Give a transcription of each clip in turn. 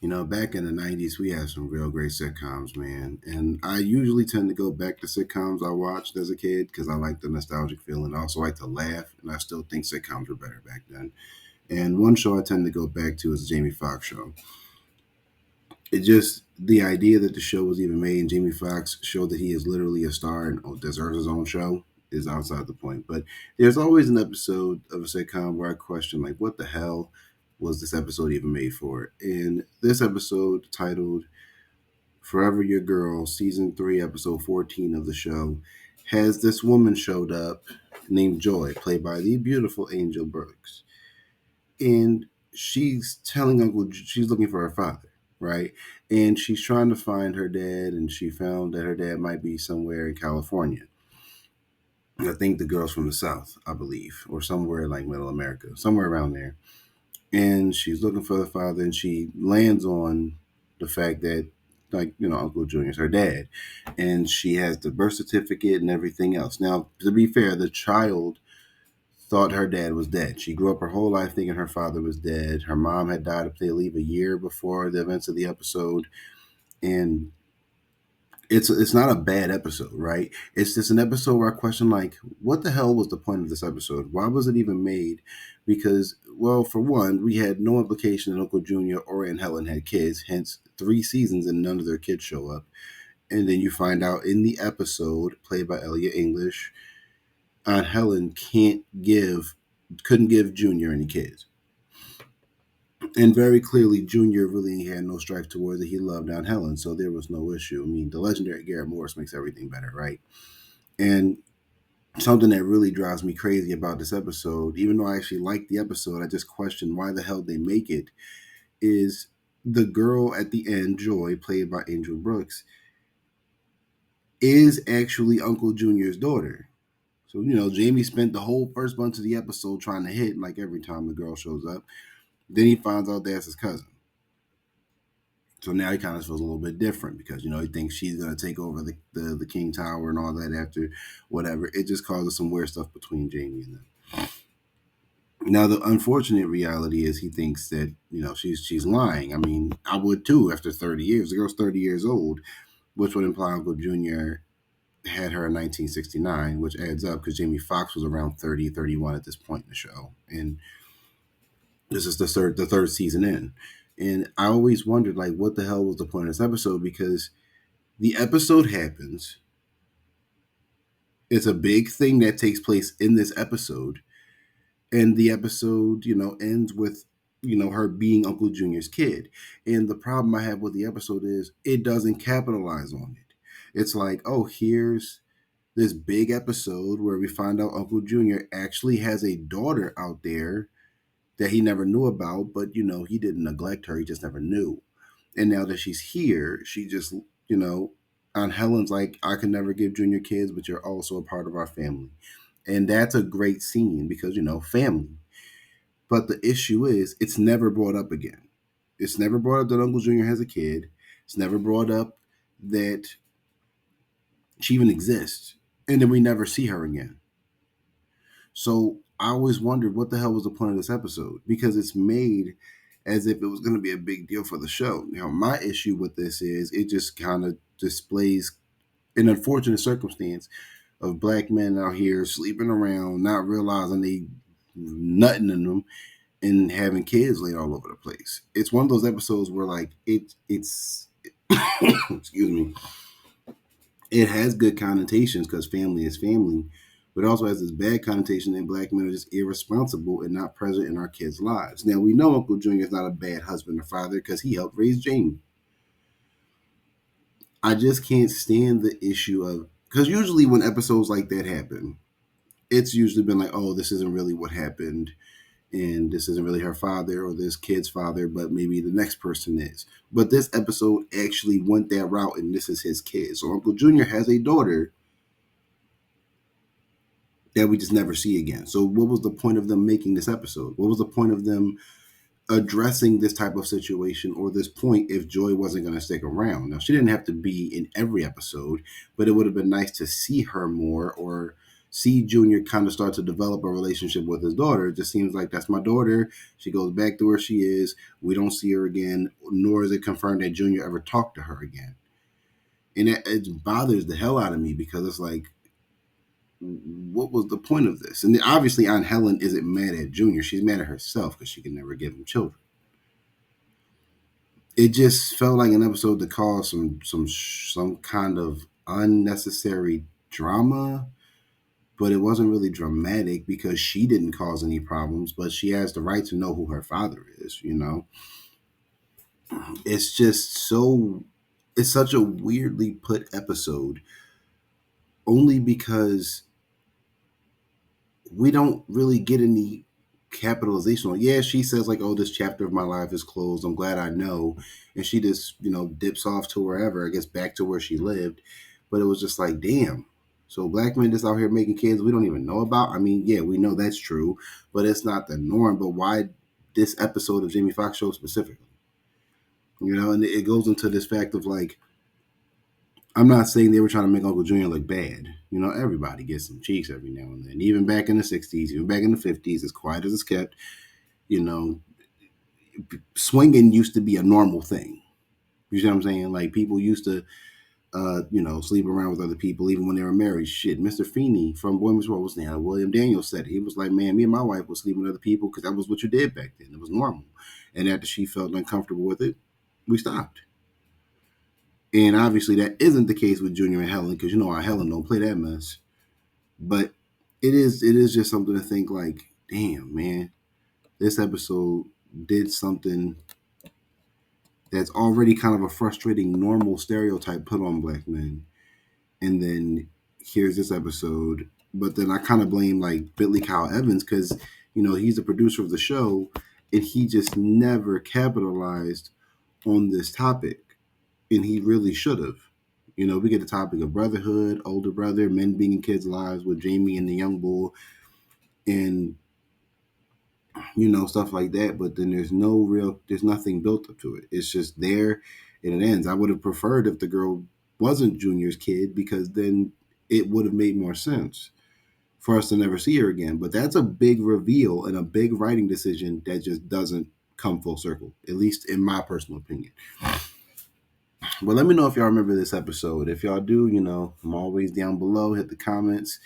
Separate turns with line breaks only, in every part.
Back in the 90s, we had some real great sitcoms, man. And I usually tend to go back to sitcoms I watched as a kid because I like the nostalgic feeling. I also like to laugh, and I still think sitcoms were better back then. And one show I tend to go back to is the Jamie Foxx show. It just, the idea that the show was even made and Jamie Foxx showed that he is literally a star and deserves his own show is outside the point. But there's always an episode of a sitcom where I question, like, what the hell was this episode even made for? And this episode, titled Forever Your Girl, season 3, episode 14 of the show, has this woman showed up named Joy, played by the beautiful Angel Brooks. And she's looking for her father, right? And she's trying to find her dad, and she found that her dad might be somewhere in California. I think the girl's from the South, I believe, or somewhere like Middle America, somewhere around there. And she's looking for the father, and she lands on the fact that, like, Uncle Junior's her dad, and she has the birth certificate and everything else. Now, to be fair, the child thought her dad was dead. She grew up her whole life thinking her father was dead. Her mom had died, I believe, a year before the events of the episode, and it's not a bad episode, right? It's just an episode where I question, like, what the hell was the point of this episode? Why was it even made? Because, well, for one, we had no implication that Uncle Junior or Aunt Helen had kids, hence 3 seasons and none of their kids show up. And then you find out in the episode, played by Elliot English, Aunt Helen couldn't give Junior any kids. And very clearly, Junior really had no strife towards it. He loved Aunt Helen, so there was no issue. I mean, the legendary Garrett Morris makes everything better, right? And something that really drives me crazy about this episode, even though I actually like the episode, I just question why the hell they make it, is the girl at the end, Joy, played by Angel Brooks, is actually Uncle Junior's daughter. So, Jamie spent the whole first bunch of the episode trying to hit, like every time the girl shows up. Then he finds out that's his cousin. So now he kind of feels a little bit different because, he thinks she's going to take over the King Tower and all that after whatever. It just causes some weird stuff between Jamie and them. Now, the unfortunate reality is he thinks that, she's lying. I mean, I would too after 30 years. The girl's 30 years old, which would imply Uncle Junior had her in 1969, which adds up because Jamie Foxx was around 30, 31 at this point in the show. And this is the third season in. And I always wondered, like, what the hell was the point of this episode? Because the episode happens. It's a big thing that takes place in this episode. And the episode, ends with, her being Uncle Junior's kid. And the problem I have with the episode is it doesn't capitalize on it. It's like, oh, here's this big episode where we find out Uncle Junior actually has a daughter out there that he never knew about, but he didn't neglect her, he just never knew. And now that she's here, she just, Aunt Helen's like, I can never give Junior kids, but you're also a part of our family. And that's a great scene because, family. But the issue is, it's never brought up again. It's never brought up that Uncle Junior has a kid. It's never brought up that she even exists. And then we never see her again. So I always wondered what the hell was the point of this episode because it's made as if it was going to be a big deal for the show. Now, my issue with this is it just kind of displays an unfortunate circumstance of black men out here sleeping around, not realizing they nothing in them, and having kids laid all over the place. It's one of those episodes where, like, it's excuse me, it has good connotations because family is family, but it also has this bad connotation that black men are just irresponsible and not present in our kids' lives. Now, we know Uncle Junior is not a bad husband or father because he helped raise Jamie. I just can't stand the issue of, because usually when episodes like that happen, it's usually been like, oh, this isn't really what happened, and this isn't really her father or this kid's father, but maybe the next person is. But this episode actually went that route, and this is his kid. So Uncle Junior has a daughter that we just never see again. So what was the point of them making this episode? What was the point of them addressing this type of situation or this point if Joy wasn't going to stick around? Now, she didn't have to be in every episode, but it would have been nice to see her more or see Junior kind of start to develop a relationship with his daughter. It just seems like that's my daughter. She goes back to where she is. We don't see her again, nor is it confirmed that Junior ever talked to her again. And it bothers the hell out of me because it's like, what was the point of this? And obviously, Aunt Helen isn't mad at Junior. She's mad at herself because she can never give him children. It just felt like an episode to cause some kind of unnecessary drama, but it wasn't really dramatic because she didn't cause any problems, but she has the right to know who her father is, you know? It's just so, it's such a weirdly put episode only because we don't really get any capitalization on. Yeah, she says like, "Oh, this chapter of my life is closed. I'm glad I know," and she just dips off to wherever. I guess back to where she lived. But it was just like, damn. So black men just out here making kids we don't even know about. I mean, yeah, we know that's true, but it's not the norm. But why this episode of Jamie Foxx show specifically? And it goes into this fact of like, I'm not saying they were trying to make Uncle Junior look bad. Everybody gets some cheeks every now and then. Even back in the 60s, even back in the 50s, as quiet as it's kept, you know, swinging used to be a normal thing. You see what I'm saying? Like people used to, sleep around with other people even when they were married. Shit, Mr. Feeney from Boy Meets World was there. William Daniels said it. He was like, man, me and my wife was sleeping with other people because that was what you did back then. It was normal. And after she felt uncomfortable with it, we stopped. And obviously that isn't the case with Junior and Helen because our Helen don't play that mess. But it is just something to think like, damn, man, this episode did something that's already kind of a frustrating normal stereotype put on black men. And then here's this episode. But then I kind of blame like Billy Kyle Evans because, he's the producer of the show and he just never capitalized on this topic. And he really should have. We get the topic of brotherhood, older brother, men being in kids' lives with Jamie and the young bull, and stuff like that. But then there's nothing built up to it. It's just there and it ends. I would have preferred if the girl wasn't Junior's kid because then it would have made more sense for us to never see her again. But that's a big reveal and a big writing decision that just doesn't come full circle, at least in my personal opinion. But let me know if y'all remember this episode. If y'all do, I'm always down below. Hit the comments,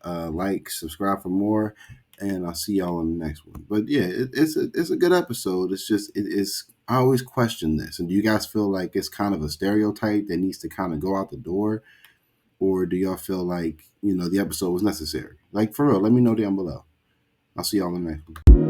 like, subscribe for more, and I'll see y'all on the next one. But yeah, it's a good episode. It's just it is. I always question this. And do you guys feel like it's kind of a stereotype that needs to kind of go out the door, or do y'all feel like the episode was necessary? Like for real, let me know down below. I'll see y'all on the next one.